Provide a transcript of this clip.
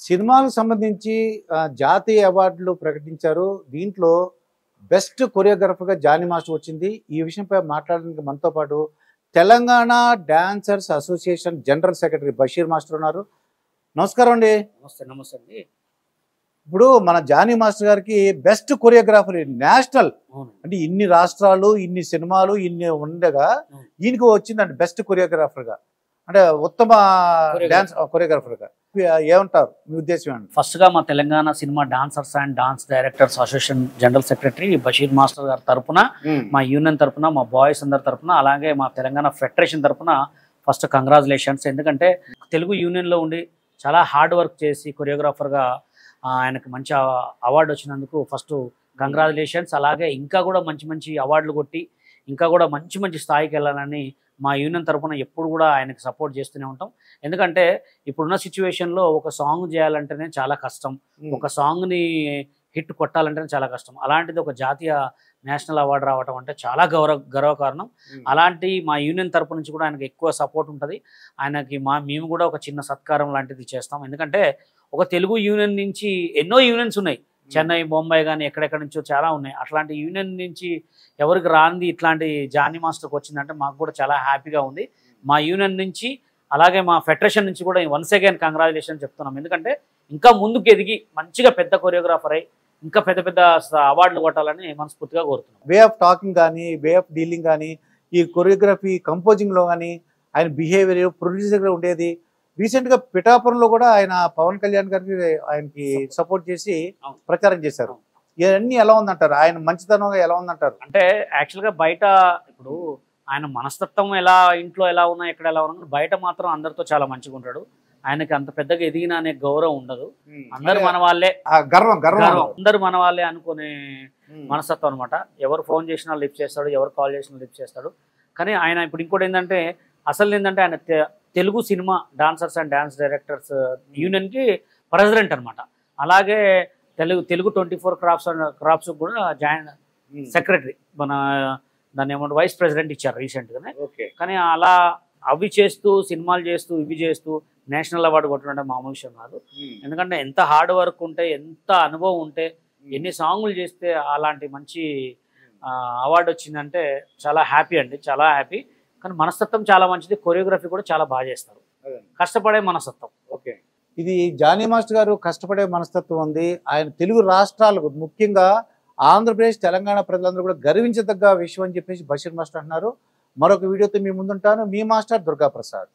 సినిమాలకు సంబంధించి జాతీయ అవార్డులు ప్రకటించారు. దీంట్లో బెస్ట్ కొరియోగ్రాఫర్‌గా జానీ మాస్టర్ వచ్చింది. ఈ విషయంపై మాట్లాడడానికి మనతో పాటు Telangana dancers association general secretary Basheer master ఉన్నారు. నమస్కారం అండి. నమస్తే నమస్తే అండి. ఇప్పుడు మన జానీ మాస్టర్ గారికి బెస్ట్ కొరియోగ్రాఫర్ నేషనల్ అంటే ఇన్ని రాష్ట్రాలు, ఇన్ని సినిమాలు, ఇన్ని ఉండగా ఈయనకు వచ్చిందండి బెస్ట్ కొరియోగ్రాఫర్‌గా. అంటే ఉత్తమ డాన్స్ కొరియోగ్రాఫర్‌గా. ఏమంటారు? మీ ఉద్దేశం ఏంటి? ఫస్ట్ గా మా Telangana cinema dancers and dance directors association general secretary Basheer master గారి తరపున, మా యూనియన్ తరపున, మా బాయ్స్ అందరి తరపున, అలాగే మా తెలంగాణ ఫెడరేషన్ తరపున ఫస్ట్ కంగ్రాచులేషన్స్. ఎందుకంటే తెలుగు యూనియన్ లో ఉండి చాలా హార్డ్ వర్క్ చేసి కొరియోగ్రాఫర్గా ఆయనకు మంచి అవార్డు వచ్చినందుకు ఫస్ట్ కంగ్రాచులేషన్స్. అలాగే ఇంకా కూడా మంచి మంచి అవార్డులు కొట్టి ఇంకా కూడా మంచి మంచి స్థాయికి వెళ్ళాలని మా యూనియన్ తరఫున ఎప్పుడు కూడా ఆయనకు సపోర్ట్ చేస్తూనే ఉంటాం. ఎందుకంటే ఇప్పుడున్న సిచ్యువేషన్లో ఒక సాంగ్ చేయాలంటేనే చాలా కష్టం, ఒక సాంగ్ని హిట్ కొట్టాలంటేనే చాలా కష్టం. అలాంటిది ఒక జాతీయ నేషనల్ అవార్డు రావటం అంటే చాలా గర్వకారణం. అలాంటి మా యూనియన్ తరపు నుంచి కూడా ఆయనకు ఎక్కువ సపోర్ట్ ఉంటుంది. ఆయనకి మేము కూడా ఒక చిన్న సత్కారం లాంటిది చేస్తాం. ఎందుకంటే ఒక తెలుగు యూనియన్ నుంచి ఎన్నో యూనియన్స్ ఉన్నాయి, చెన్నై, బొంబాయి కానీ ఎక్కడెక్కడి నుంచో చాలా ఉన్నాయి. అట్లాంటి యూనియన్ నుంచి ఎవరికి రాంది ఇట్లాంటి జానీ మాస్టర్కి వచ్చిందంటే మాకు కూడా చాలా హ్యాపీగా ఉంది. మా యూనియన్ నుంచి అలాగే మా ఫెడరేషన్ నుంచి కూడా వన్స్ అగైన్ కంగ్రాచులేషన్ చెప్తున్నాం. ఎందుకంటే ఇంకా ముందుకు ఎదిగి మంచిగా పెద్ద కొరియోగ్రాఫర్ అయి ఇంకా పెద్ద పెద్ద అవార్డులు కొట్టాలని మనస్ఫూర్తిగా కోరుతున్నాం. వే ఆఫ్ టాకింగ్ కానీ, వే ఆఫ్ డీలింగ్ కానీ, ఈ కొరియోగ్రఫీ కంపోజింగ్లో కానీ ఆయన బిహేవియర్ ప్రొడ్యూసర్గా ఉండేది. రీసెంట్గా పిఠాపురంలో కూడా ఆయన పవన్ కళ్యాణ్ గారికి ఆయనకి సపోర్ట్ చేసి ప్రచారం చేశారు. ఇవన్నీ ఎలా ఉందంటారు? ఆయన మంచితనంగా ఎలా ఉందంటారు? అంటే యాక్చువల్గా బయట ఇప్పుడు ఆయన మనస్తత్వం ఎలా ఇంట్లో ఎలా ఉన్నా ఎక్కడ ఎలా ఉన్నా బయట మాత్రం అందరితో చాలా మంచిగా ఉంటాడు. ఆయనకి అంత పెద్దగా ఎదిగిన అనే గౌరవం ఉండదు. అందరు మన వాళ్ళే, అందరు మన వాళ్ళే అనుకునే మనస్తత్వం అనమాట. ఎవరు ఫోన్ చేసినా లిఫ్ట్ చేస్తాడు, ఎవరు కాల్ చేసినా లిఫ్ట్ చేస్తాడు. కానీ ఆయన ఇప్పుడు ఇంకోటి ఏంటంటే అసలు ఏంటంటే ఆయన Telugu cinema dancers and dance directors యూనియన్కి ప్రెసిడెంట్ అనమాట. అలాగే తెలుగు 24 క్రాప్స్ కూడా జాయిన్ సెక్రటరీ, మన దాన్ని ఏమంటే వైస్ ప్రెసిడెంట్ ఇచ్చారు రీసెంట్గానే. కానీ అలా అవి చేస్తూ సినిమాలు చేస్తూ ఇవి చేస్తూ నేషనల్ అవార్డు కొట్టడం మామూలు విషయం కాదు. ఎందుకంటే ఎంత హార్డ్ వర్క్ ఉంటే, ఎంత అనుభవం ఉంటే, ఎన్ని సాంగులు చేస్తే అలాంటి మంచి అవార్డు వచ్చిందంటే చాలా హ్యాపీ అండి, చాలా హ్యాపీ. కానీ మనస్తత్వం చాలా మంచిది, కొరియోగ్రఫీ కూడా చాలా బాగా చేస్తారు, కష్టపడే మనస్తత్వం. ఓకే, ఇది జానీ మాస్టర్ గారు కష్టపడే మనస్తత్వం ఉంది. ఆయన తెలుగు రాష్ట్రాలకు ముఖ్యంగా ఆంధ్రప్రదేశ్, తెలంగాణ ప్రజలందరూ కూడా గర్వించదగ్గ విషయం అని చెప్పేసి బషీర్ మాస్టర్ అంటున్నారు. మరొక వీడియోతో మీ ముందుంటాను. మీ మాస్టర్ దుర్గా ప్రసాద్.